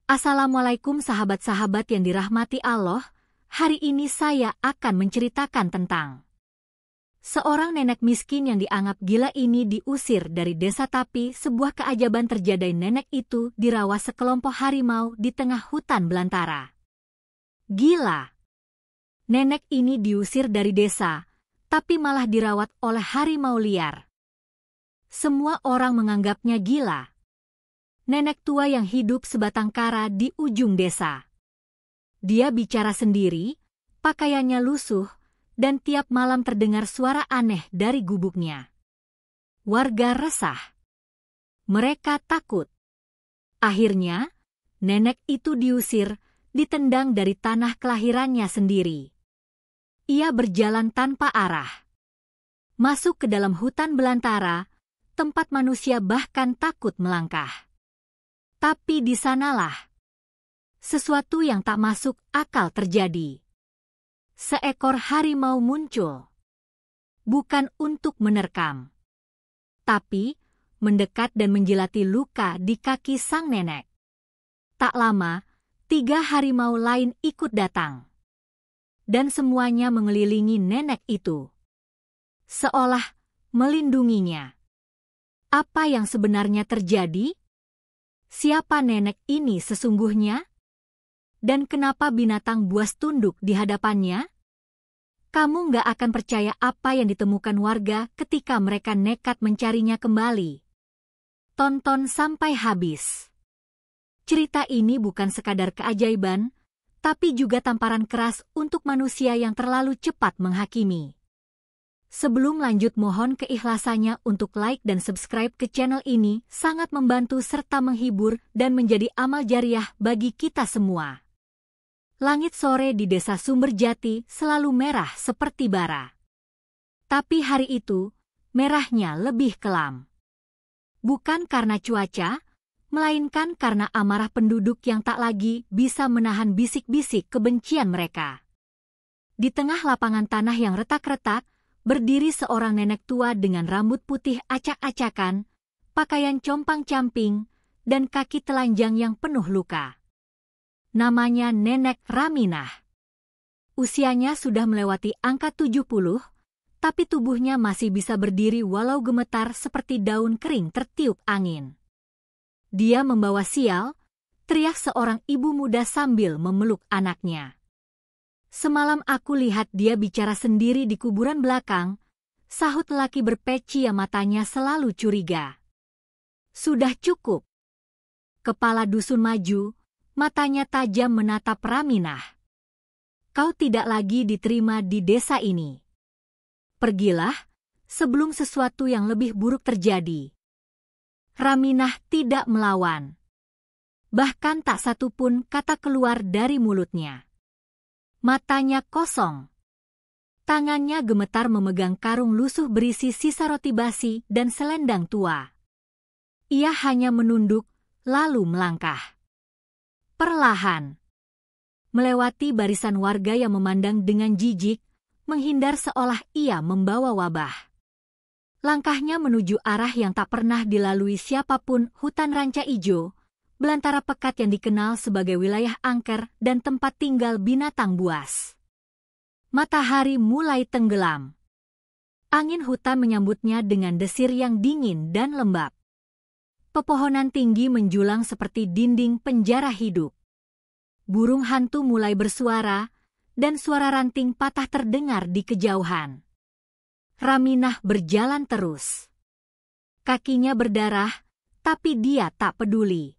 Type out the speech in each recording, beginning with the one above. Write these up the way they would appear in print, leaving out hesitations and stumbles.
Assalamualaikum sahabat-sahabat yang dirahmati Allah. Hari ini saya akan menceritakan tentang seorang nenek miskin yang dianggap gila ini diusir dari desa, tapi sebuah keajaban terjadi. Nenek itu dirawat sekelompok harimau di tengah hutan belantara. Gila. Nenek ini diusir dari desa, tapi malah dirawat oleh harimau liar. Semua orang menganggapnya gila. Nenek tua yang hidup sebatang kara di ujung desa. Dia bicara sendiri, pakaiannya lusuh, dan tiap malam terdengar suara aneh dari gubuknya. Warga resah. Mereka takut. Akhirnya, nenek itu diusir, ditendang dari tanah kelahirannya sendiri. Ia berjalan tanpa arah. Masuk ke dalam hutan belantara, tempat manusia bahkan takut melangkah. Tapi di sanalah sesuatu yang tak masuk akal terjadi. Seekor harimau muncul. Bukan untuk menerkam, tapi mendekat dan menjilati luka di kaki sang nenek. Tak lama, 3 harimau lain ikut datang. Dan semuanya mengelilingi nenek itu, seolah melindunginya. Apa yang sebenarnya terjadi? Siapa nenek ini sesungguhnya? Dan kenapa binatang buas tunduk di hadapannya? Kamu nggak akan percaya apa yang ditemukan warga ketika mereka nekat mencarinya kembali. Tonton sampai habis. Cerita ini bukan sekadar keajaiban, tapi juga tamparan keras untuk manusia yang terlalu cepat menghakimi. Sebelum lanjut, mohon keikhlasannya untuk like dan subscribe ke channel ini, sangat membantu serta menghibur dan menjadi amal jariah bagi kita semua. Langit sore di desa Sumberjati selalu merah seperti bara. Tapi hari itu, merahnya lebih kelam. Bukan karena cuaca, melainkan karena amarah penduduk yang tak lagi bisa menahan bisik-bisik kebencian mereka. Di tengah lapangan tanah yang retak-retak, berdiri seorang nenek tua dengan rambut putih acak-acakan, pakaian compang-camping, dan kaki telanjang yang penuh luka. Namanya Nenek Raminah. Usianya sudah melewati angka 70, tapi tubuhnya masih bisa berdiri walau gemetar seperti daun kering tertiup angin. Dia membawa sial, teriak seorang ibu muda sambil memeluk anaknya. Semalam aku lihat dia bicara sendiri di kuburan belakang, sahut lelaki berpeci yang matanya selalu curiga. Sudah cukup. Kepala dusun maju, matanya tajam menatap Raminah. Kau tidak lagi diterima di desa ini. Pergilah, sebelum sesuatu yang lebih buruk terjadi. Raminah tidak melawan. Bahkan tak satu pun kata keluar dari mulutnya. Matanya kosong. Tangannya gemetar memegang karung lusuh berisi sisa roti basi dan selendang tua. Ia hanya menunduk, lalu melangkah. Perlahan. Melewati barisan warga yang memandang dengan jijik, menghindar seolah ia membawa wabah. Langkahnya menuju arah yang tak pernah dilalui siapapun, hutan ranca ijo, belantara pekat yang dikenal sebagai wilayah angker dan tempat tinggal binatang buas. Matahari mulai tenggelam. Angin hutan menyambutnya dengan desir yang dingin dan lembab. Pepohonan tinggi menjulang seperti dinding penjara hidup. Burung hantu mulai bersuara, dan suara ranting patah terdengar di kejauhan. Raminah berjalan terus. Kakinya berdarah, tapi dia tak peduli.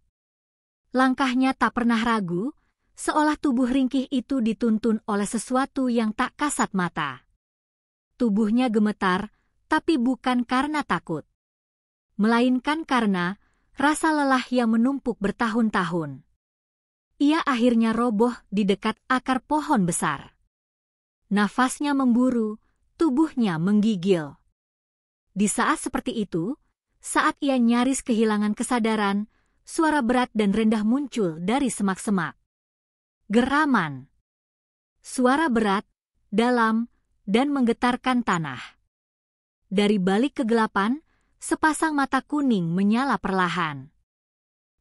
Langkahnya tak pernah ragu, seolah tubuh ringkih itu dituntun oleh sesuatu yang tak kasat mata. Tubuhnya gemetar, tapi bukan karena takut, melainkan karena rasa lelah yang menumpuk bertahun-tahun. Ia akhirnya roboh di dekat akar pohon besar. Nafasnya memburu, tubuhnya menggigil. Di saat seperti itu, saat ia nyaris kehilangan kesadaran, suara berat dan rendah muncul dari semak-semak. Geraman. Suara berat, dalam, dan menggetarkan tanah. Dari balik kegelapan, sepasang mata kuning menyala perlahan.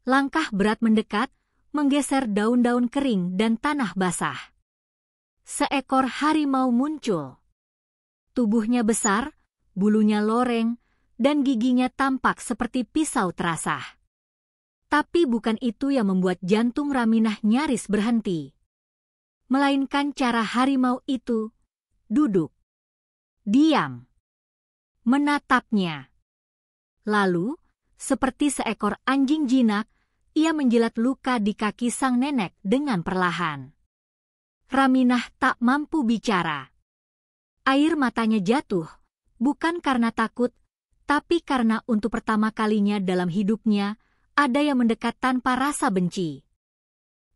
Langkah berat mendekat, menggeser daun-daun kering dan tanah basah. Seekor harimau muncul. Tubuhnya besar, bulunya loreng, dan giginya tampak seperti pisau terasah. Tapi bukan itu yang membuat jantung Raminah nyaris berhenti. Melainkan cara harimau itu duduk, diam, menatapnya. Lalu, seperti seekor anjing jinak, ia menjilat luka di kaki sang nenek dengan perlahan. Raminah tak mampu bicara. Air matanya jatuh, bukan karena takut, tapi karena untuk pertama kalinya dalam hidupnya, ada yang mendekat tanpa rasa benci.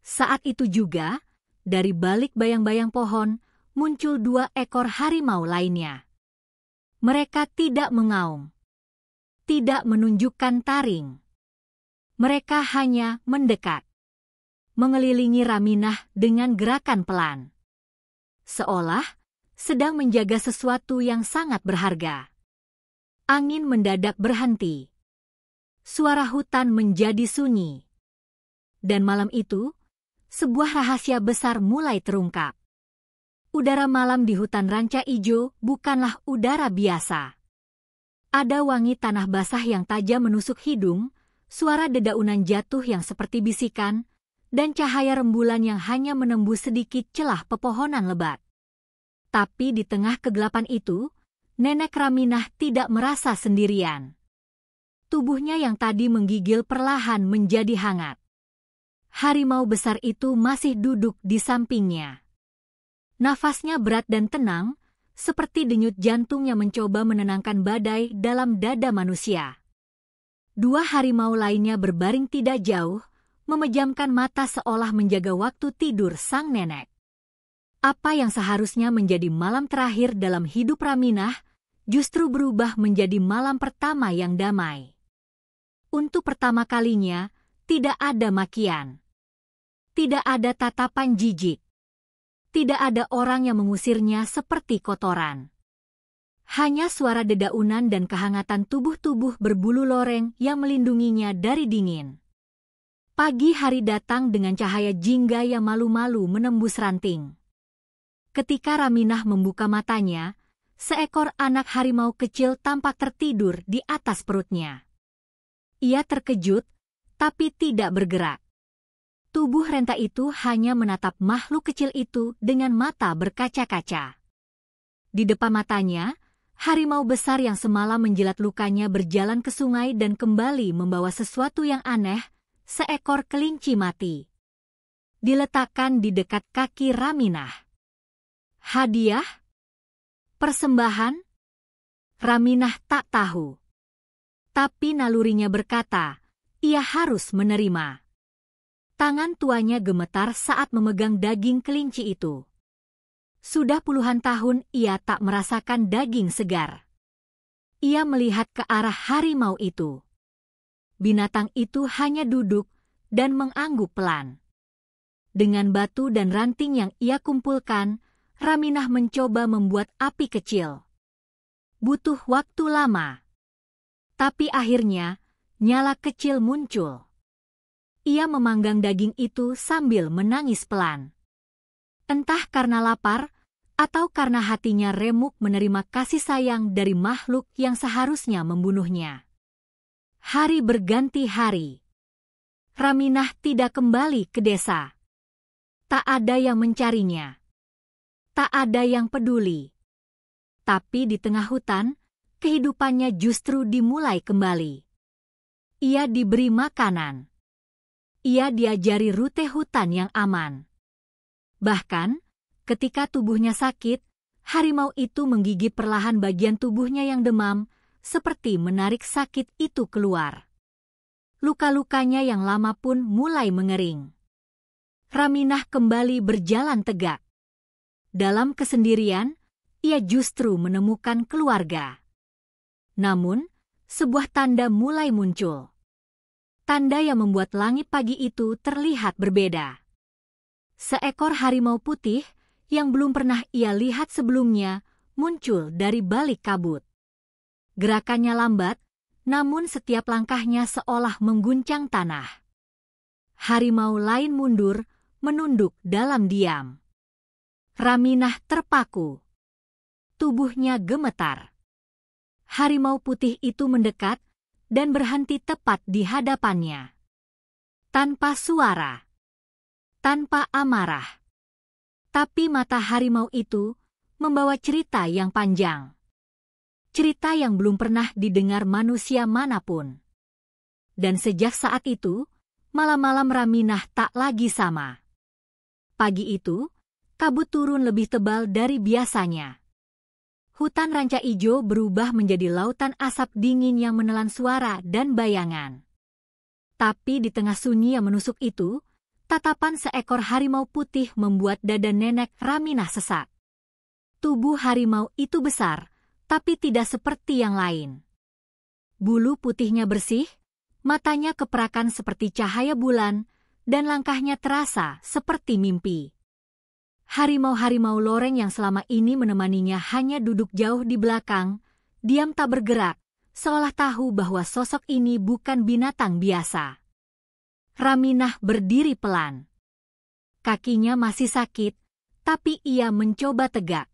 Saat itu juga, dari balik bayang-bayang pohon, muncul 2 ekor harimau lainnya. Mereka tidak mengaum, tidak menunjukkan taring. Mereka hanya mendekat, mengelilingi Raminah dengan gerakan pelan. Seolah sedang menjaga sesuatu yang sangat berharga. Angin mendadak berhenti. Suara hutan menjadi sunyi. Dan malam itu, sebuah rahasia besar mulai terungkap. Udara malam di hutan ranca ijo bukanlah udara biasa. Ada wangi tanah basah yang tajam menusuk hidung, suara dedaunan jatuh yang seperti bisikan, dan cahaya rembulan yang hanya menembus sedikit celah pepohonan lebat. Tapi di tengah kegelapan itu, Nenek Raminah tidak merasa sendirian. Tubuhnya yang tadi menggigil perlahan menjadi hangat. Harimau besar itu masih duduk di sampingnya. Nafasnya berat dan tenang, seperti denyut jantung yang mencoba menenangkan badai dalam dada manusia. 2 harimau lainnya berbaring tidak jauh, memejamkan mata seolah menjaga waktu tidur sang nenek. Apa yang seharusnya menjadi malam terakhir dalam hidup Raminah, justru berubah menjadi malam pertama yang damai. Untuk pertama kalinya, tidak ada makian. Tidak ada tatapan jijik. Tidak ada orang yang mengusirnya seperti kotoran. Hanya suara dedaunan dan kehangatan tubuh-tubuh berbulu loreng yang melindunginya dari dingin. Pagi hari datang dengan cahaya jingga yang malu-malu menembus ranting. Ketika Raminah membuka matanya, seekor anak harimau kecil tampak tertidur di atas perutnya. Ia terkejut, tapi tidak bergerak. Tubuh renta itu hanya menatap makhluk kecil itu dengan mata berkaca-kaca. Di depan matanya, harimau besar yang semalam menjilat lukanya berjalan ke sungai dan kembali membawa sesuatu yang aneh, seekor kelinci mati. Diletakkan di dekat kaki Raminah. Hadiah? Persembahan? Raminah tak tahu. Tapi nalurinya berkata, ia harus menerima. Tangan tuanya gemetar saat memegang daging kelinci itu. Sudah puluhan tahun ia tak merasakan daging segar. Ia melihat ke arah harimau itu. Binatang itu hanya duduk dan mengangguk pelan. Dengan batu dan ranting yang ia kumpulkan, Raminah mencoba membuat api kecil. Butuh waktu lama. Tapi akhirnya, nyala kecil muncul. Ia memanggang daging itu sambil menangis pelan. Entah karena lapar, atau karena hatinya remuk menerima kasih sayang dari makhluk yang seharusnya membunuhnya. Hari berganti hari. Raminah tidak kembali ke desa. Tak ada yang mencarinya. Tak ada yang peduli. Tapi di tengah hutan, kehidupannya justru dimulai kembali. Ia diberi makanan. Ia diajari rute hutan yang aman. Bahkan, ketika tubuhnya sakit, harimau itu menggigit perlahan bagian tubuhnya yang demam, seperti menarik sakit itu keluar. Luka-lukanya yang lama pun mulai mengering. Raminah kembali berjalan tegak. Dalam kesendirian, ia justru menemukan keluarga. Namun, sebuah tanda mulai muncul. Tanda yang membuat langit pagi itu terlihat berbeda. Seekor harimau putih yang belum pernah ia lihat sebelumnya muncul dari balik kabut. Gerakannya lambat, namun setiap langkahnya seolah mengguncang tanah. Harimau lain mundur, menunduk dalam diam. Raminah terpaku. Tubuhnya gemetar. Harimau putih itu mendekat dan berhenti tepat di hadapannya. Tanpa suara. Tanpa amarah. Tapi mata harimau itu membawa cerita yang panjang. Cerita yang belum pernah didengar manusia manapun. Dan sejak saat itu, malam-malam Raminah tak lagi sama. Pagi itu, kabut turun lebih tebal dari biasanya. Hutan ranca ijo berubah menjadi lautan asap dingin yang menelan suara dan bayangan. Tapi di tengah sunyi yang menusuk itu, tatapan seekor harimau putih membuat dada nenek Raminah sesak. Tubuh harimau itu besar, tapi tidak seperti yang lain. Bulu putihnya bersih, matanya keperakan seperti cahaya bulan, dan langkahnya terasa seperti mimpi. Harimau-harimau loreng yang selama ini menemaninya hanya duduk jauh di belakang, diam tak bergerak, seolah tahu bahwa sosok ini bukan binatang biasa. Raminah berdiri pelan. Kakinya masih sakit, tapi ia mencoba tegak.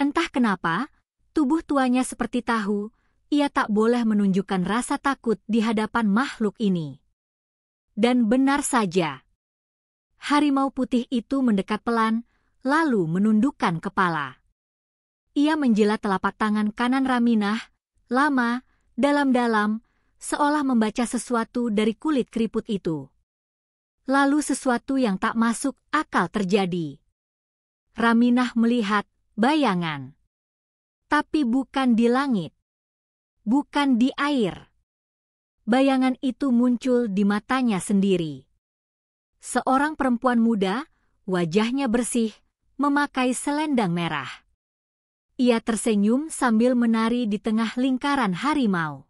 Entah kenapa, tubuh tuanya seperti tahu, ia tak boleh menunjukkan rasa takut di hadapan makhluk ini. Dan benar saja. Harimau putih itu mendekat pelan, lalu menundukkan kepala. Ia menjilat telapak tangan kanan Raminah, lama, dalam-dalam, seolah membaca sesuatu dari kulit keriput itu. Lalu sesuatu yang tak masuk akal terjadi. Raminah melihat bayangan. Tapi bukan di langit. Bukan di air. Bayangan itu muncul di matanya sendiri. Seorang perempuan muda, wajahnya bersih, memakai selendang merah. Ia tersenyum sambil menari di tengah lingkaran harimau.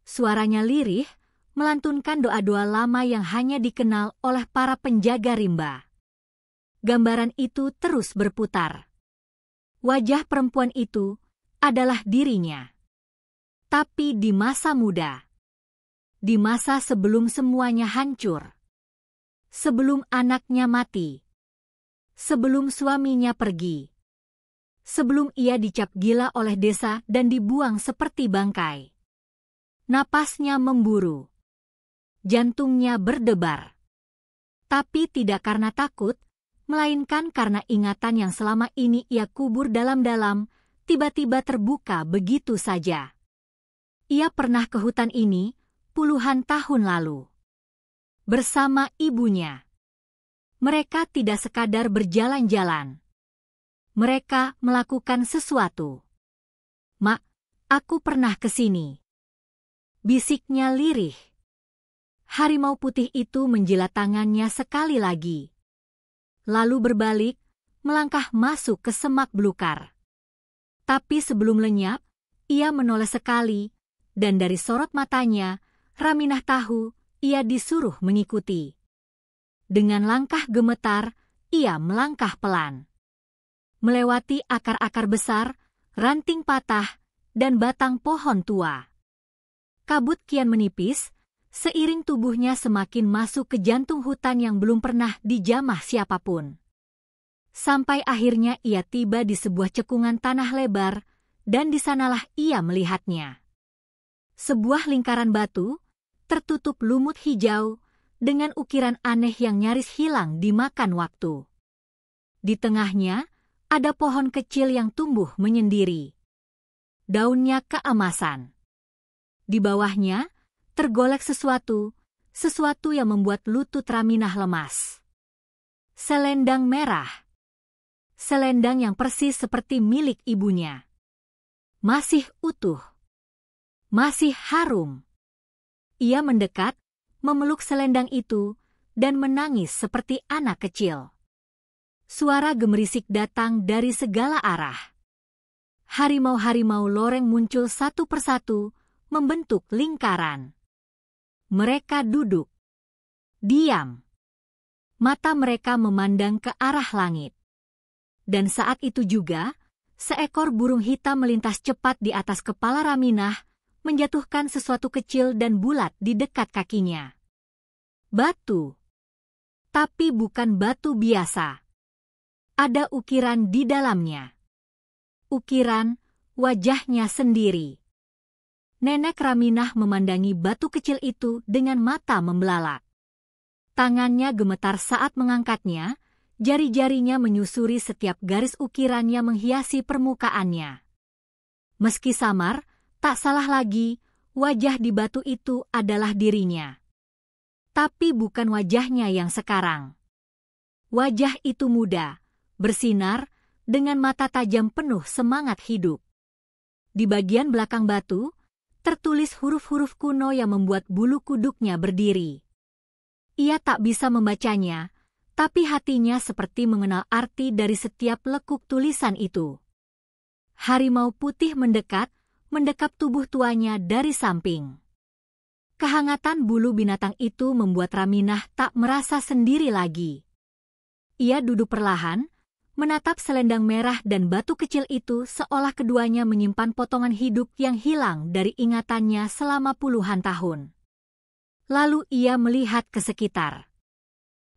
Suaranya lirih, melantunkan doa-doa lama yang hanya dikenal oleh para penjaga rimba. Gambaran itu terus berputar. Wajah perempuan itu adalah dirinya. Tapi di masa muda. Di masa sebelum semuanya hancur. Sebelum anaknya mati. Sebelum suaminya pergi. Sebelum ia dicap gila oleh desa dan dibuang seperti bangkai. Napasnya memburu. Jantungnya berdebar. Tapi tidak karena takut, melainkan karena ingatan yang selama ini ia kubur dalam-dalam, tiba-tiba terbuka begitu saja. Ia pernah ke hutan ini puluhan tahun lalu. Bersama ibunya. Mereka tidak sekadar berjalan-jalan. Mereka melakukan sesuatu. "Mak, aku pernah ke sini." Bisiknya lirih. Harimau putih itu menjilat tangannya sekali lagi. Lalu berbalik, melangkah masuk ke semak belukar. Tapi sebelum lenyap, ia menoleh sekali, dan dari sorot matanya, Raminah tahu ia disuruh mengikuti. Dengan langkah gemetar, ia melangkah pelan. Melewati akar-akar besar, ranting patah, dan batang pohon tua. Kabut kian menipis, seiring tubuhnya semakin masuk ke jantung hutan yang belum pernah dijamah siapapun. Sampai akhirnya ia tiba di sebuah cekungan tanah lebar, dan di sanalah ia melihatnya. Sebuah lingkaran batu, tertutup lumut hijau, dengan ukiran aneh yang nyaris hilang dimakan waktu. Di tengahnya, ada pohon kecil yang tumbuh menyendiri. Daunnya keemasan. Di bawahnya, tergolek sesuatu yang membuat lutut Raminah lemas. Selendang merah. Selendang yang persis seperti milik ibunya. Masih utuh. Masih harum. Ia mendekat, memeluk selendang itu, dan menangis seperti anak kecil. Suara gemerisik datang dari segala arah. Harimau-harimau loreng muncul satu persatu, membentuk lingkaran. Mereka duduk. Diam. Mata mereka memandang ke arah langit. Dan saat itu juga, seekor burung hitam melintas cepat di atas kepala Raminah, menjatuhkan sesuatu kecil dan bulat di dekat kakinya. Batu. Tapi bukan batu biasa. Ada ukiran di dalamnya. Ukiran wajahnya sendiri. Nenek Raminah memandangi batu kecil itu dengan mata membelalak. Tangannya gemetar saat mengangkatnya, jari-jarinya menyusuri setiap garis ukiran yang menghiasi permukaannya. Meski samar, tak salah lagi, wajah di batu itu adalah dirinya. Tapi bukan wajahnya yang sekarang. Wajah itu muda, bersinar, dengan mata tajam penuh semangat hidup. Di bagian belakang batu, tertulis huruf-huruf kuno yang membuat bulu kuduknya berdiri. Ia tak bisa membacanya, tapi hatinya seperti mengenal arti dari setiap lekuk tulisan itu. Harimau putih mendekap tubuh tuanya dari samping. Kehangatan bulu binatang itu membuat Raminah tak merasa sendiri lagi. Ia duduk perlahan, menatap selendang merah dan batu kecil itu seolah keduanya menyimpan potongan hidup yang hilang dari ingatannya selama puluhan tahun. Lalu ia melihat ke sekitar.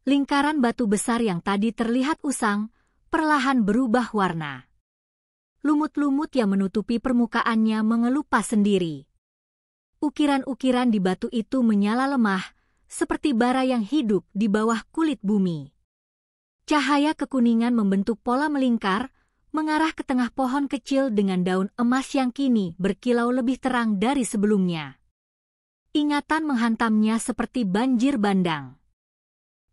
Lingkaran batu besar yang tadi terlihat usang, perlahan berubah warna. Lumut-lumut yang menutupi permukaannya mengelupas sendiri. Ukiran-ukiran di batu itu menyala lemah, seperti bara yang hidup di bawah kulit bumi. Cahaya kekuningan membentuk pola melingkar, mengarah ke tengah pohon kecil dengan daun emas yang kini berkilau lebih terang dari sebelumnya. Ingatan menghantamnya seperti banjir bandang.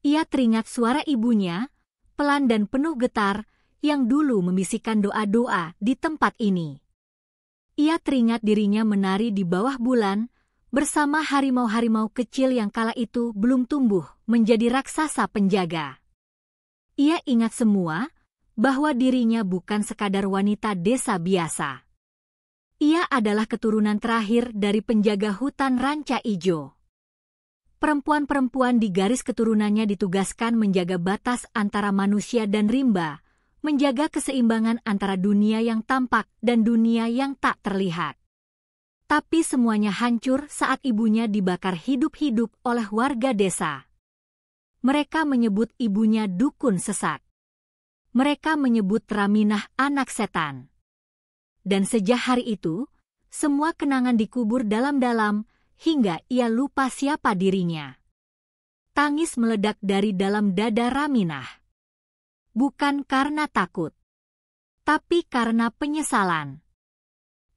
Ia teringat suara ibunya, pelan dan penuh getar, yang dulu membisikkan doa-doa di tempat ini. Ia teringat dirinya menari di bawah bulan, bersama harimau-harimau kecil yang kala itu belum tumbuh menjadi raksasa penjaga. Ia ingat semua, bahwa dirinya bukan sekadar wanita desa biasa. Ia adalah keturunan terakhir dari penjaga hutan Ranca Ijo. Perempuan-perempuan di garis keturunannya ditugaskan menjaga batas antara manusia dan rimba, menjaga keseimbangan antara dunia yang tampak dan dunia yang tak terlihat. Tapi semuanya hancur saat ibunya dibakar hidup-hidup oleh warga desa. Mereka menyebut ibunya dukun sesat. Mereka menyebut Raminah anak setan. Dan sejak hari itu, semua kenangan dikubur dalam-dalam hingga ia lupa siapa dirinya. Tangis meledak dari dalam dada Raminah. Bukan karena takut, tapi karena penyesalan.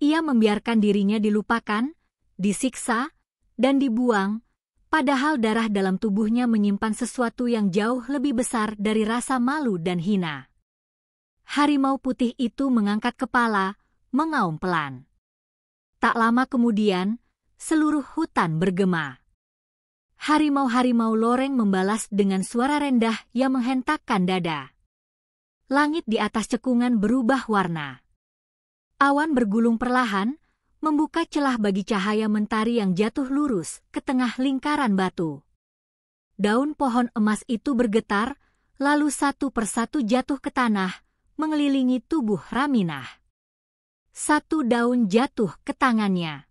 Ia membiarkan dirinya dilupakan, disiksa, dan dibuang, padahal darah dalam tubuhnya menyimpan sesuatu yang jauh lebih besar dari rasa malu dan hina. Harimau putih itu mengangkat kepala, mengaum pelan. Tak lama kemudian, seluruh hutan bergema. Harimau-harimau loreng membalas dengan suara rendah yang menghentakkan dada. Langit di atas cekungan berubah warna. Awan bergulung perlahan, membuka celah bagi cahaya mentari yang jatuh lurus ke tengah lingkaran batu. Daun pohon emas itu bergetar, lalu satu persatu jatuh ke tanah, mengelilingi tubuh Raminah. Satu daun jatuh ke tangannya.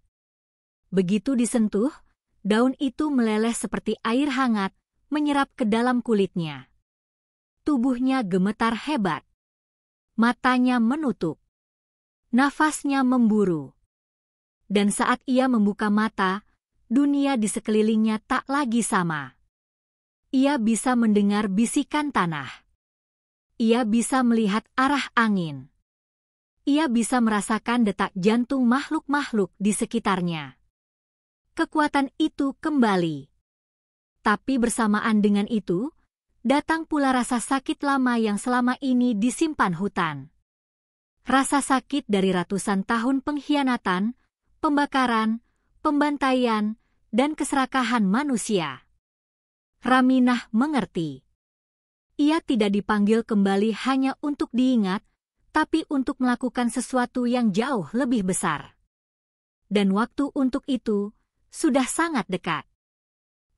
Begitu disentuh, daun itu meleleh seperti air hangat, menyerap ke dalam kulitnya. Tubuhnya gemetar hebat. Matanya menutup. Nafasnya memburu. Dan saat ia membuka mata, dunia di sekelilingnya tak lagi sama. Ia bisa mendengar bisikan tanah. Ia bisa melihat arah angin. Ia bisa merasakan detak jantung makhluk-makhluk di sekitarnya. Kekuatan itu kembali. Tapi bersamaan dengan itu, datang pula rasa sakit lama yang selama ini disimpan hutan. Rasa sakit dari ratusan tahun pengkhianatan, pembakaran, pembantaian, dan keserakahan manusia. Raminah mengerti. Ia tidak dipanggil kembali hanya untuk diingat, tapi untuk melakukan sesuatu yang jauh lebih besar. Dan waktu untuk itu sudah sangat dekat.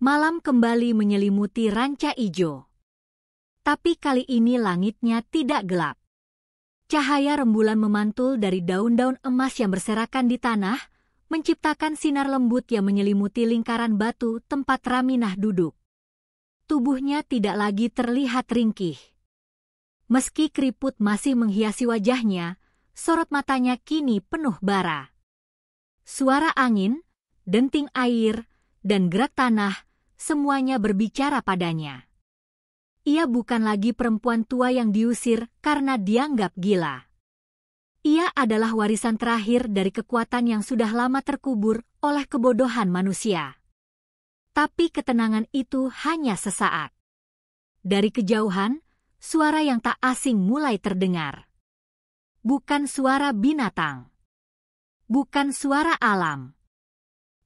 Malam kembali menyelimuti Ranca Ijo. Tapi kali ini langitnya tidak gelap. Cahaya rembulan memantul dari daun-daun emas yang berserakan di tanah, menciptakan sinar lembut yang menyelimuti lingkaran batu tempat Raminah duduk. Tubuhnya tidak lagi terlihat ringkih. Meski keriput masih menghiasi wajahnya, sorot matanya kini penuh bara. Suara angin, denting air, dan gerak tanah, semuanya berbicara padanya. Ia bukan lagi perempuan tua yang diusir karena dianggap gila. Ia adalah warisan terakhir dari kekuatan yang sudah lama terkubur oleh kebodohan manusia. Tapi ketenangan itu hanya sesaat. Dari kejauhan, suara yang tak asing mulai terdengar. Bukan suara binatang. Bukan suara alam.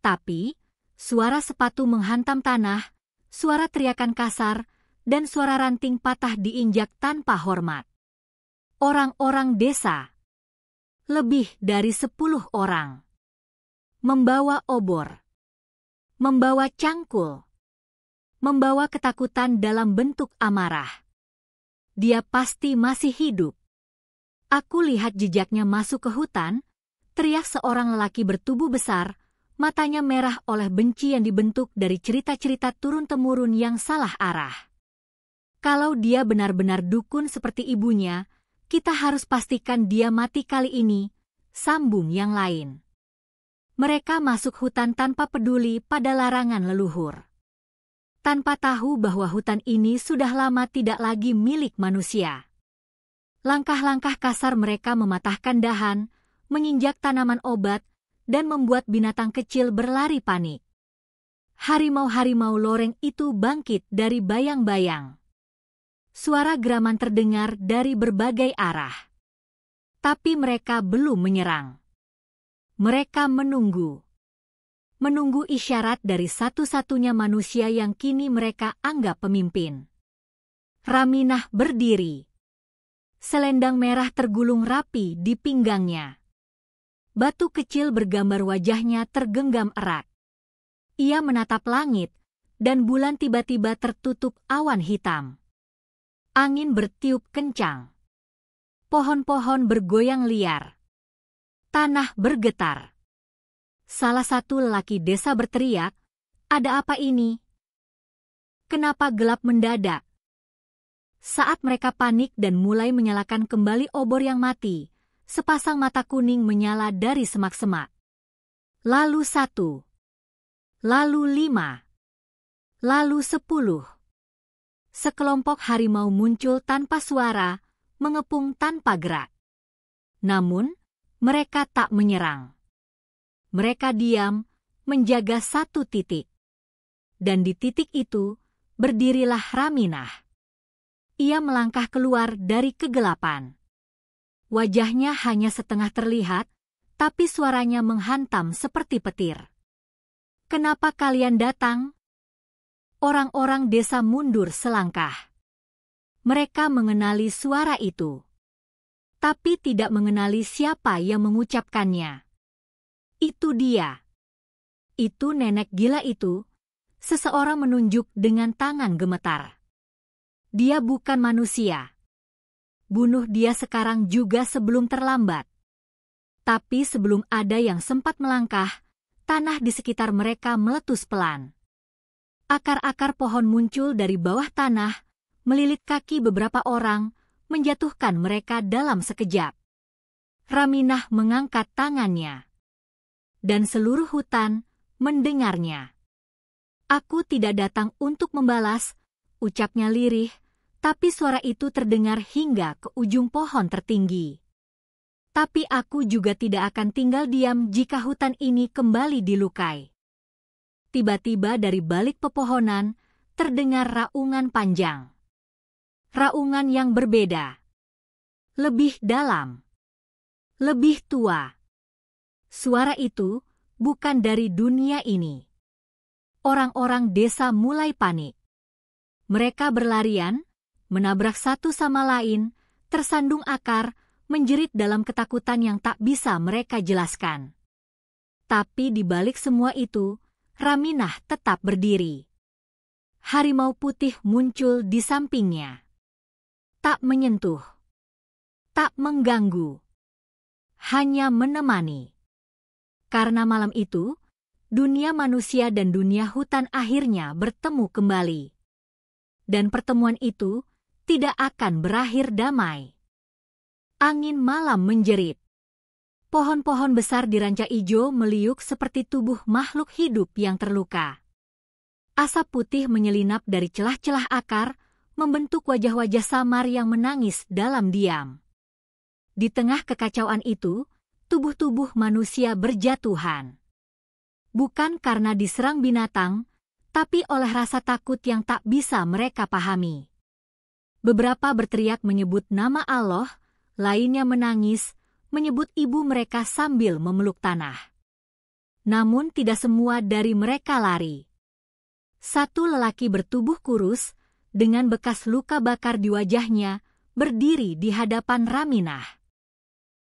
Tapi, suara sepatu menghantam tanah, suara teriakan kasar, dan suara ranting patah diinjak tanpa hormat. Orang-orang desa. Lebih dari 10 orang. Membawa obor. Membawa cangkul. Membawa ketakutan dalam bentuk amarah. Dia pasti masih hidup. Aku lihat jejaknya masuk ke hutan, teriak seorang lelaki bertubuh besar, matanya merah oleh benci yang dibentuk dari cerita-cerita turun-temurun yang salah arah. Kalau dia benar-benar dukun seperti ibunya, kita harus pastikan dia mati kali ini, sambung yang lain. Mereka masuk hutan tanpa peduli pada larangan leluhur. Tanpa tahu bahwa hutan ini sudah lama tidak lagi milik manusia. Langkah-langkah kasar mereka mematahkan dahan, menginjak tanaman obat, dan membuat binatang kecil berlari panik. Harimau-harimau loreng itu bangkit dari bayang-bayang. Suara geraman terdengar dari berbagai arah. Tapi mereka belum menyerang. Mereka menunggu. Menunggu isyarat dari satu-satunya manusia yang kini mereka anggap pemimpin. Raminah berdiri. Selendang merah tergulung rapi di pinggangnya. Batu kecil bergambar wajahnya tergenggam erat. Ia menatap langit, dan bulan tiba-tiba tertutup awan hitam. Angin bertiup kencang. Pohon-pohon bergoyang liar. Tanah bergetar. Salah satu lelaki desa berteriak, "Ada apa ini? Kenapa gelap mendadak?" Saat mereka panik dan mulai menyalakan kembali obor yang mati, sepasang mata kuning menyala dari semak-semak. Lalu 1, lalu 5, lalu 10. Sekelompok harimau muncul tanpa suara, mengepung tanpa gerak. Namun, mereka tak menyerang. Mereka diam, menjaga satu titik. Dan di titik itu, berdirilah Raminah. Ia melangkah keluar dari kegelapan. Wajahnya hanya setengah terlihat, tapi suaranya menghantam seperti petir. "Kenapa kalian datang?" Orang-orang desa mundur selangkah. Mereka mengenali suara itu, tapi tidak mengenali siapa yang mengucapkannya. Itu dia. Itu nenek gila itu. Seseorang menunjuk dengan tangan gemetar. Dia bukan manusia. Bunuh dia sekarang juga sebelum terlambat. Tapi sebelum ada yang sempat melangkah, tanah di sekitar mereka meletus pelan. Akar-akar pohon muncul dari bawah tanah, melilit kaki beberapa orang, menjatuhkan mereka dalam sekejap. Raminah mengangkat tangannya. Dan seluruh hutan mendengarnya. "Aku tidak datang untuk membalas," ucapnya lirih, tapi suara itu terdengar hingga ke ujung pohon tertinggi. "Tapi aku juga tidak akan tinggal diam jika hutan ini kembali dilukai." Tiba-tiba dari balik pepohonan, terdengar raungan panjang. Raungan yang berbeda. Lebih dalam. Lebih tua. Suara itu bukan dari dunia ini. Orang-orang desa mulai panik. Mereka berlarian, menabrak satu sama lain, tersandung akar, menjerit dalam ketakutan yang tak bisa mereka jelaskan. Tapi di balik semua itu, Raminah tetap berdiri. Harimau putih muncul di sampingnya. Tak menyentuh. Tak mengganggu. Hanya menemani. Karena malam itu, dunia manusia dan dunia hutan akhirnya bertemu kembali. dan pertemuan itu tidak akan berakhir damai. Angin malam menjerit. Pohon-pohon besar di ranca ijo meliuk seperti tubuh makhluk hidup yang terluka. Asap putih menyelinap dari celah-celah akar, membentuk wajah-wajah samar yang menangis dalam diam. Di tengah kekacauan itu, tubuh-tubuh manusia berjatuhan. Bukan karena diserang binatang, tapi oleh rasa takut yang tak bisa mereka pahami. Beberapa berteriak menyebut nama Allah, lainnya menangis, menyebut ibu mereka sambil memeluk tanah. Namun tidak semua dari mereka lari. Satu lelaki bertubuh kurus, dengan bekas luka bakar di wajahnya, berdiri di hadapan Raminah.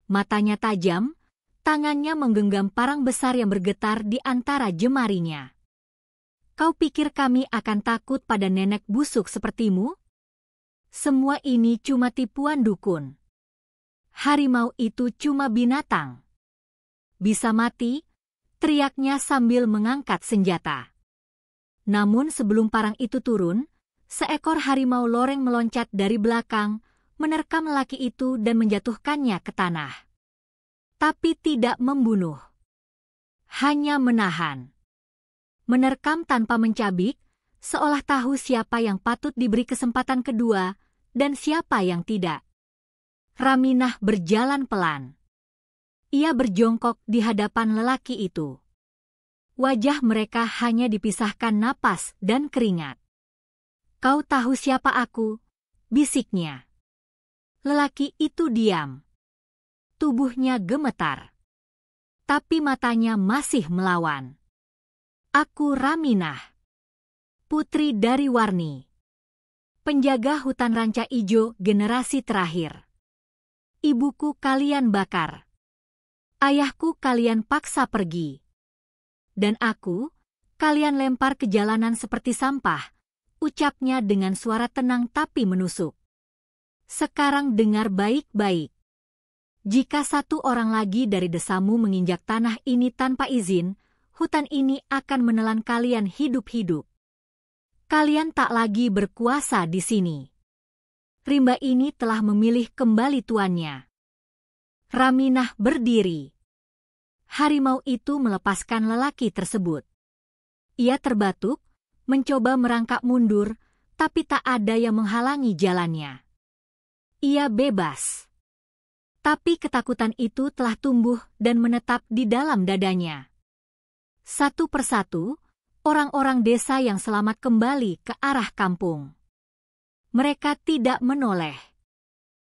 Matanya tajam, tangannya menggenggam parang besar yang bergetar di antara jemarinya. Kau pikir kami akan takut pada nenek busuk sepertimu? Semua ini cuma tipuan dukun. Harimau itu cuma binatang. Bisa mati, teriaknya sambil mengangkat senjata. Namun sebelum parang itu turun, seekor harimau loreng meloncat dari belakang, menerkam lelaki itu dan menjatuhkannya ke tanah. Tapi tidak membunuh. Hanya menahan. Menerkam tanpa mencabik, seolah tahu siapa yang patut diberi kesempatan kedua dan siapa yang tidak. Raminah berjalan pelan. Ia berjongkok di hadapan lelaki itu. Wajah mereka hanya dipisahkan napas dan keringat. Kau tahu siapa aku? Bisiknya. Lelaki itu diam. Tubuhnya gemetar. Tapi matanya masih melawan. Aku Raminah. Putri dari Warni. Penjaga hutan ranca ijo generasi terakhir. Ibuku kalian bakar. Ayahku kalian paksa pergi. Dan aku, kalian lempar ke jalanan seperti sampah, ucapnya dengan suara tenang tapi menusuk. Sekarang dengar baik-baik. Jika satu orang lagi dari desamu menginjak tanah ini tanpa izin, hutan ini akan menelan kalian hidup-hidup. Kalian tak lagi berkuasa di sini. Rimba ini telah memilih kembali tuannya. Raminah berdiri. Harimau itu melepaskan lelaki tersebut. Ia terbatuk, mencoba merangkak mundur, tapi tak ada yang menghalangi jalannya. Ia bebas. Tapi ketakutan itu telah tumbuh dan menetap di dalam dadanya. Satu persatu, orang-orang desa yang selamat kembali ke arah kampung. Mereka tidak menoleh.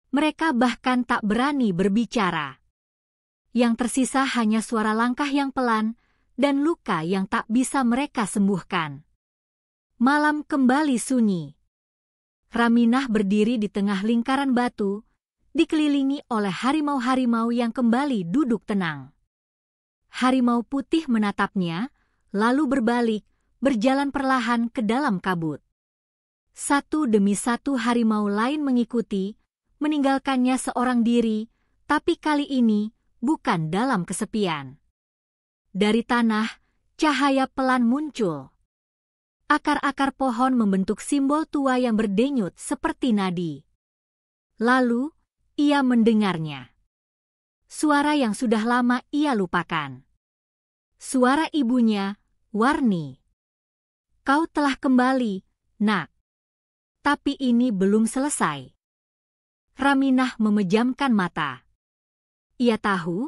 Mereka bahkan tak berani berbicara. Yang tersisa hanya suara langkah yang pelan dan luka yang tak bisa mereka sembuhkan. Malam kembali sunyi. Raminah berdiri di tengah lingkaran batu, dikelilingi oleh harimau-harimau yang kembali duduk tenang. Harimau putih menatapnya, lalu berbalik, berjalan perlahan ke dalam kabut. Satu demi satu harimau lain mengikuti, meninggalkannya seorang diri, tapi kali ini bukan dalam kesepian. Dari tanah, cahaya pelan muncul. Akar-akar pohon membentuk simbol tua yang berdenyut seperti nadi. Lalu, ia mendengarnya. Suara yang sudah lama ia lupakan. Suara ibunya, Warni. Kau telah kembali, nak. Tapi ini belum selesai. Raminah memejamkan mata. Ia tahu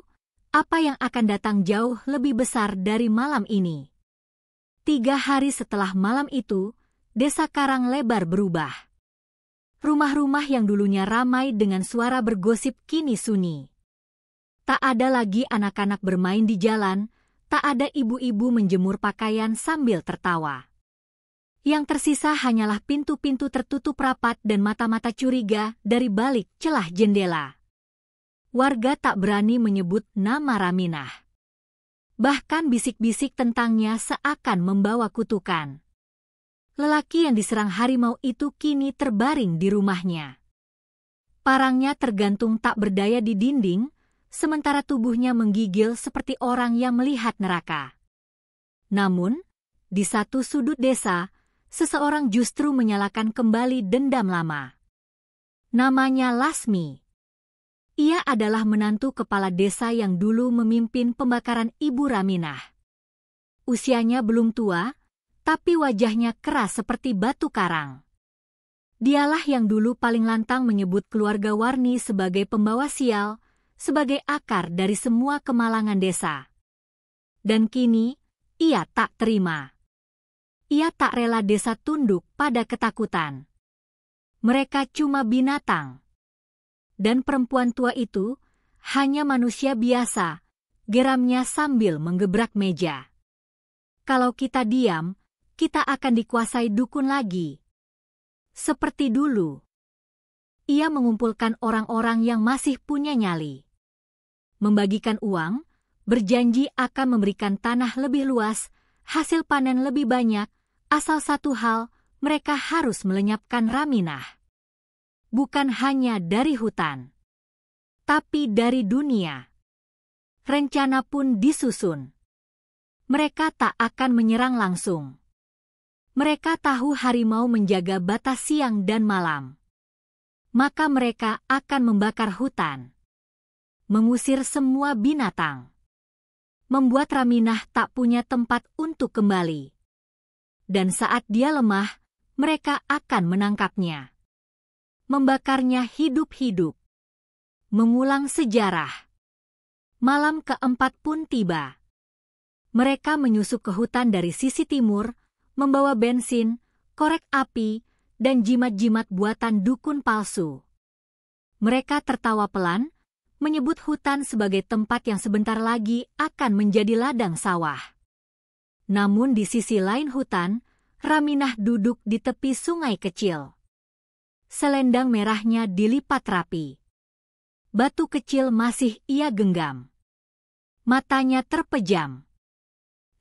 apa yang akan datang jauh lebih besar dari malam ini. 3 hari setelah malam itu, desa Karang Lebar berubah. Rumah-rumah yang dulunya ramai dengan suara bergosip kini sunyi. Tak ada lagi anak-anak bermain di jalan, tak ada ibu-ibu menjemur pakaian sambil tertawa. Yang tersisa hanyalah pintu-pintu tertutup rapat dan mata-mata curiga dari balik celah jendela. Warga tak berani menyebut nama Raminah. Bahkan bisik-bisik tentangnya seakan membawa kutukan. Lelaki yang diserang harimau itu kini terbaring di rumahnya. Parangnya tergantung tak berdaya di dinding, sementara tubuhnya menggigil seperti orang yang melihat neraka. Namun, di satu sudut desa, seseorang justru menyalakan kembali dendam lama. Namanya Lasmi. Ia adalah menantu kepala desa yang dulu memimpin pembakaran Ibu Raminah. Usianya belum tua, tapi wajahnya keras seperti batu karang. Dialah yang dulu paling lantang menyebut keluarga Warni sebagai pembawa sial, sebagai akar dari semua kemalangan desa. Dan kini, ia tak terima. Ia tak rela desa tunduk pada ketakutan. Mereka cuma binatang. Dan perempuan tua itu hanya manusia biasa, geramnya sambil menggebrak meja. Kalau kita diam, kita akan dikuasai dukun lagi. Seperti dulu. Ia mengumpulkan orang-orang yang masih punya nyali. Membagikan uang, berjanji akan memberikan tanah lebih luas, hasil panen lebih banyak, asal satu hal, mereka harus melenyapkan Raminah. Bukan hanya dari hutan, tapi dari dunia. Rencana pun disusun. Mereka tak akan menyerang langsung. Mereka tahu harimau menjaga batas siang dan malam. Maka mereka akan membakar hutan. Mengusir semua binatang. Membuat Raminah tak punya tempat untuk kembali. Dan saat dia lemah, mereka akan menangkapnya. Membakarnya hidup-hidup. Mengulang sejarah. Malam keempat pun tiba. Mereka menyusup ke hutan dari sisi timur, membawa bensin, korek api, dan jimat-jimat buatan dukun palsu. Mereka tertawa pelan, menyebut hutan sebagai tempat yang sebentar lagi akan menjadi ladang sawah. Namun di sisi lain hutan, Raminah duduk di tepi sungai kecil. Selendang merahnya dilipat rapi. Batu kecil masih ia genggam. Matanya terpejam.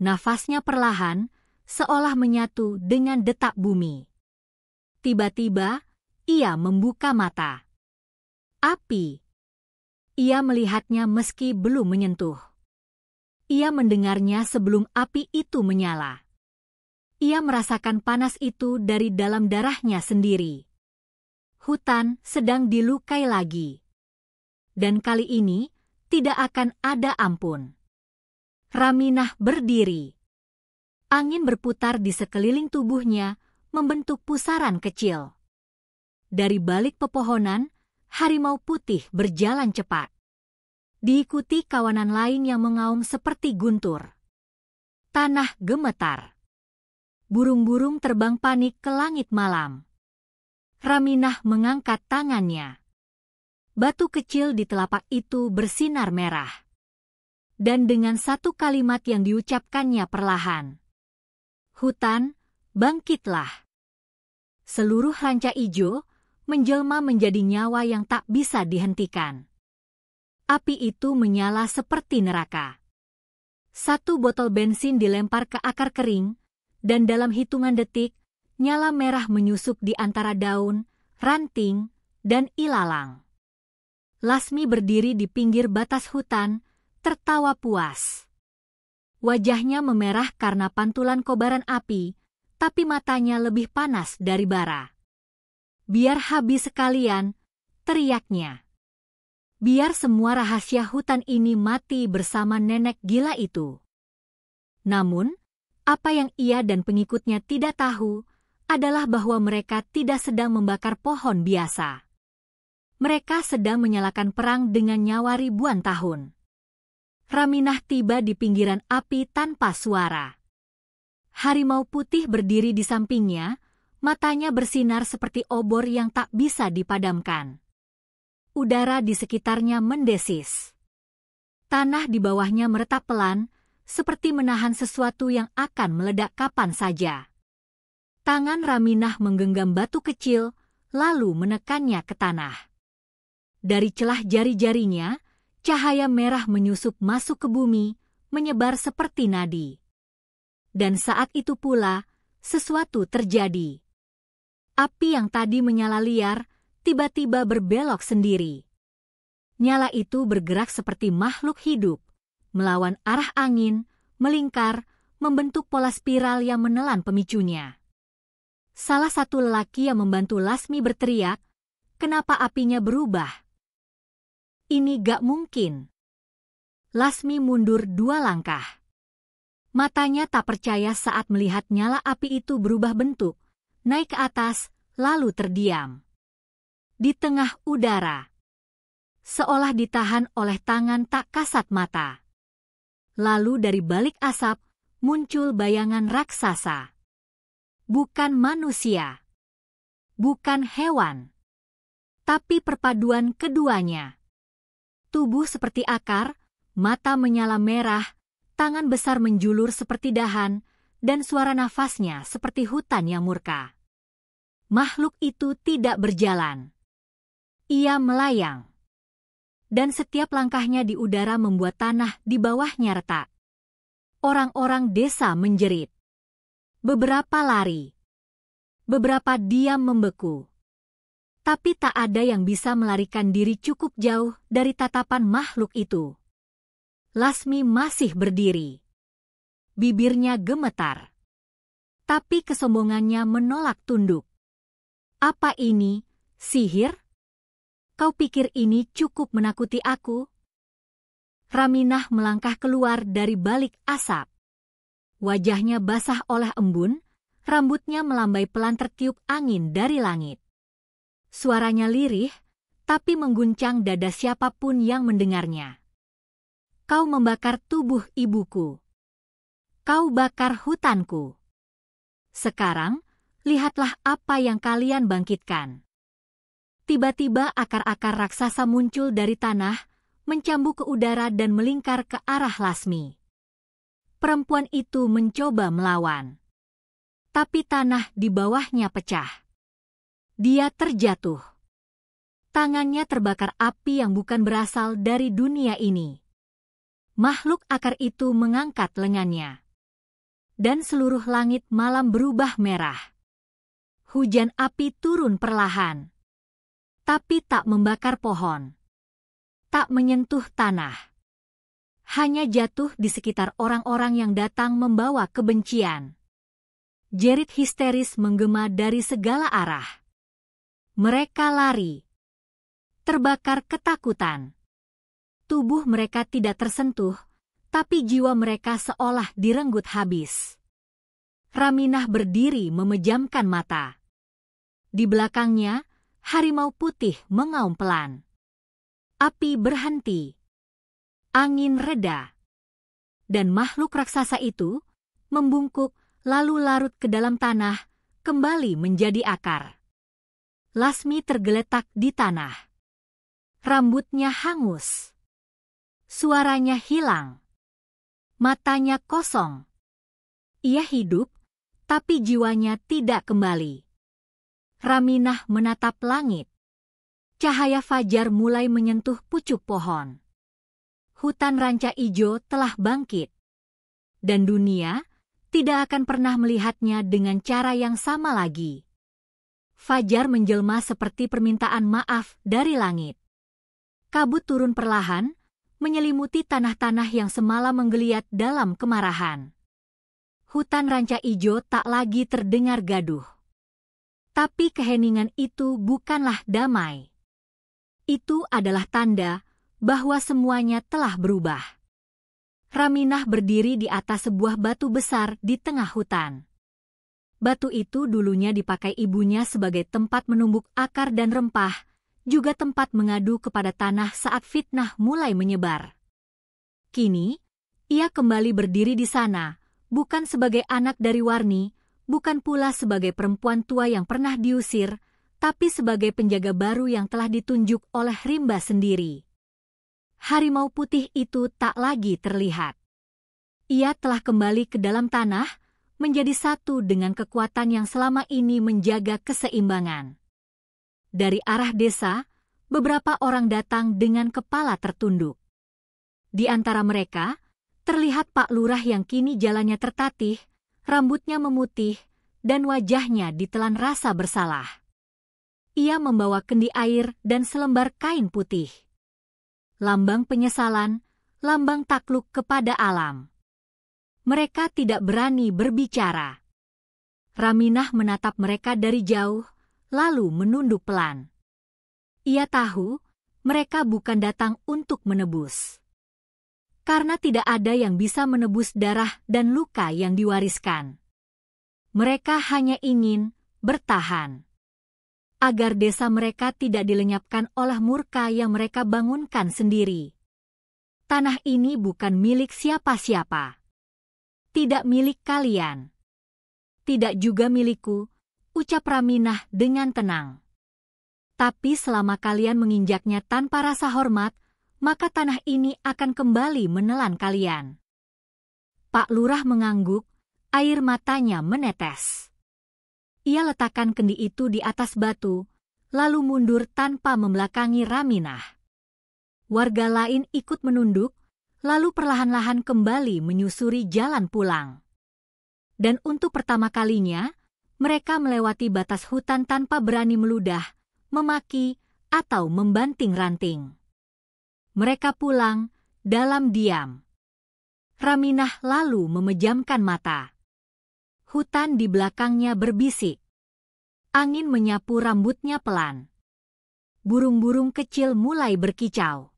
Nafasnya perlahan, seolah menyatu dengan detak bumi. Tiba-tiba, ia membuka mata. Api. Ia melihatnya meski belum menyentuh. Ia mendengarnya sebelum api itu menyala. Ia merasakan panas itu dari dalam darahnya sendiri. Hutan sedang dilukai lagi. Dan kali ini, tidak akan ada ampun. Raminah berdiri. Angin berputar di sekeliling tubuhnya, membentuk pusaran kecil. Dari balik pepohonan, harimau putih berjalan cepat. Diikuti kawanan lain yang mengaum seperti guntur. Tanah gemetar. Burung-burung terbang panik ke langit malam. Raminah mengangkat tangannya. Batu kecil di telapak itu bersinar merah. Dan dengan satu kalimat yang diucapkannya perlahan. Hutan, bangkitlah. Seluruh ranca ijo menjelma menjadi nyawa yang tak bisa dihentikan. Api itu menyala seperti neraka. Satu botol bensin dilempar ke akar kering, dan dalam hitungan detik, nyala merah menyusup di antara daun, ranting, dan ilalang. Lasmi berdiri di pinggir batas hutan, tertawa puas. Wajahnya memerah karena pantulan kobaran api, tapi matanya lebih panas dari bara. Biar habis sekalian, teriaknya. Biar semua rahasia hutan ini mati bersama nenek gila itu. Namun, apa yang ia dan pengikutnya tidak tahu adalah bahwa mereka tidak sedang membakar pohon biasa. Mereka sedang menyalakan perang dengan nyawa ribuan tahun. Raminah tiba di pinggiran api tanpa suara. Harimau putih berdiri di sampingnya, matanya bersinar seperti obor yang tak bisa dipadamkan. Udara di sekitarnya mendesis. Tanah di bawahnya meretak pelan, seperti menahan sesuatu yang akan meledak kapan saja. Tangan Raminah menggenggam batu kecil, lalu menekannya ke tanah. Dari celah jari-jarinya, cahaya merah menyusup masuk ke bumi, menyebar seperti nadi. Dan saat itu pula, sesuatu terjadi. Api yang tadi menyala liar, tiba-tiba berbelok sendiri. Nyala itu bergerak seperti makhluk hidup, melawan arah angin, melingkar, membentuk pola spiral yang menelan pemicunya. Salah satu lelaki yang membantu Lasmi berteriak, "Kenapa apinya berubah? Ini gak mungkin." Lasmi mundur 2 langkah. Matanya tak percaya saat melihat nyala api itu berubah bentuk, naik ke atas, lalu terdiam. Di tengah udara, seolah ditahan oleh tangan tak kasat mata. Lalu dari balik asap, muncul bayangan raksasa. Bukan manusia, bukan hewan, tapi perpaduan keduanya. Tubuh seperti akar, mata menyala merah, tangan besar menjulur seperti dahan, dan suara nafasnya seperti hutan yang murka. Makhluk itu tidak berjalan. Ia melayang. Dan setiap langkahnya di udara membuat tanah di bawahnya retak. Orang-orang desa menjerit. Beberapa lari. Beberapa diam membeku. Tapi tak ada yang bisa melarikan diri cukup jauh dari tatapan makhluk itu. Lasmi masih berdiri. Bibirnya gemetar. Tapi kesombongannya menolak tunduk. Apa ini, sihir? Kau pikir ini cukup menakuti aku? Raminah melangkah keluar dari balik asap. Wajahnya basah oleh embun, rambutnya melambai pelan tertiup angin dari langit. Suaranya lirih, tapi mengguncang dada siapapun yang mendengarnya. Kau membakar tubuh ibuku. Kau bakar hutanku. Sekarang, lihatlah apa yang kalian bangkitkan. Tiba-tiba akar-akar raksasa muncul dari tanah, mencambuk ke udara dan melingkar ke arah Lasmi. Perempuan itu mencoba melawan. Tapi tanah di bawahnya pecah. Dia terjatuh. Tangannya terbakar api yang bukan berasal dari dunia ini. Makhluk akar itu mengangkat lengannya. Dan seluruh langit malam berubah merah. Hujan api turun perlahan. Tapi tak membakar pohon. Tak menyentuh tanah. Hanya jatuh di sekitar orang-orang yang datang membawa kebencian. Jerit histeris menggema dari segala arah. Mereka lari. Terbakar ketakutan. Tubuh mereka tidak tersentuh, tapi jiwa mereka seolah direnggut habis. Raminah berdiri memejamkan mata. Di belakangnya, harimau putih mengaum pelan. Api berhenti. Angin reda. Dan makhluk raksasa itu membungkuk lalu larut ke dalam tanah, kembali menjadi akar. Lasmi tergeletak di tanah. Rambutnya hangus. Suaranya hilang. Matanya kosong. Ia hidup, tapi jiwanya tidak kembali. Raminah menatap langit. Cahaya fajar mulai menyentuh pucuk pohon. Hutan ranca ijo telah bangkit. Dan dunia tidak akan pernah melihatnya dengan cara yang sama lagi. Fajar menjelma seperti permintaan maaf dari langit. Kabut turun perlahan, menyelimuti tanah-tanah yang semalam menggeliat dalam kemarahan. Hutan ranca ijo tak lagi terdengar gaduh. Tapi keheningan itu bukanlah damai. Itu adalah tanda bahwa semuanya telah berubah. Raminah berdiri di atas sebuah batu besar di tengah hutan. Batu itu dulunya dipakai ibunya sebagai tempat menumbuk akar dan rempah, juga tempat mengadu kepada tanah saat fitnah mulai menyebar. Kini, ia kembali berdiri di sana, bukan sebagai anak dari Warni, bukan pula sebagai perempuan tua yang pernah diusir, tapi sebagai penjaga baru yang telah ditunjuk oleh Rimba sendiri. Harimau putih itu tak lagi terlihat. Ia telah kembali ke dalam tanah, menjadi satu dengan kekuatan yang selama ini menjaga keseimbangan. Dari arah desa, beberapa orang datang dengan kepala tertunduk. Di antara mereka, terlihat Pak Lurah yang kini jalannya tertatih, rambutnya memutih, dan wajahnya ditelan rasa bersalah. Ia membawa kendi air dan selembar kain putih. Lambang penyesalan, lambang takluk kepada alam. Mereka tidak berani berbicara. Raminah menatap mereka dari jauh, lalu menunduk pelan. Ia tahu, mereka bukan datang untuk menebus. Karena tidak ada yang bisa menebus darah dan luka yang diwariskan. Mereka hanya ingin bertahan. Agar desa mereka tidak dilenyapkan oleh murka yang mereka bangunkan sendiri. Tanah ini bukan milik siapa-siapa. Tidak milik kalian. Tidak juga milikku, ucap Raminah dengan tenang. Tapi selama kalian menginjaknya tanpa rasa hormat, maka tanah ini akan kembali menelan kalian. Pak Lurah mengangguk, air matanya menetes. Ia letakkan kendi itu di atas batu, lalu mundur tanpa membelakangi Raminah. Warga lain ikut menunduk, lalu perlahan-lahan kembali menyusuri jalan pulang. Dan untuk pertama kalinya, mereka melewati batas hutan tanpa berani meludah, memaki, atau membanting ranting. Mereka pulang dalam diam. Raminah lalu memejamkan mata. Hutan di belakangnya berbisik. Angin menyapu rambutnya pelan. Burung-burung kecil mulai berkicau.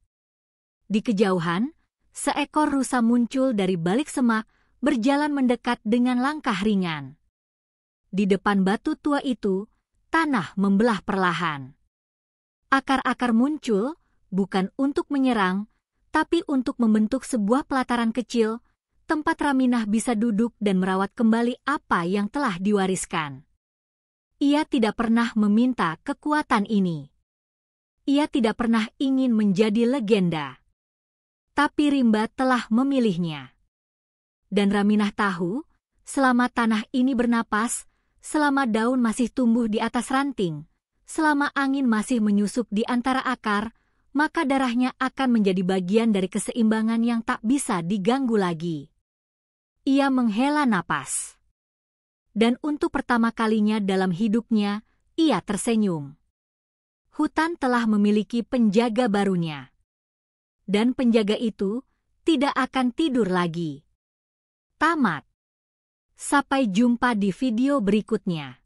Di kejauhan, seekor rusa muncul dari balik semak, berjalan mendekat dengan langkah ringan. Di depan batu tua itu, tanah membelah perlahan. Akar-akar muncul, bukan untuk menyerang, tapi untuk membentuk sebuah pelataran kecil, tempat Raminah bisa duduk dan merawat kembali apa yang telah diwariskan. Ia tidak pernah meminta kekuatan ini. Ia tidak pernah ingin menjadi legenda. Tapi rimba telah memilihnya. Dan Raminah tahu, selama tanah ini bernapas, selama daun masih tumbuh di atas ranting, selama angin masih menyusup di antara akar, maka darahnya akan menjadi bagian dari keseimbangan yang tak bisa diganggu lagi. Ia menghela napas. Dan untuk pertama kalinya dalam hidupnya, ia tersenyum. Hutan telah memiliki penjaga barunya. Dan penjaga itu tidak akan tidur lagi. Tamat. Sampai jumpa di video berikutnya.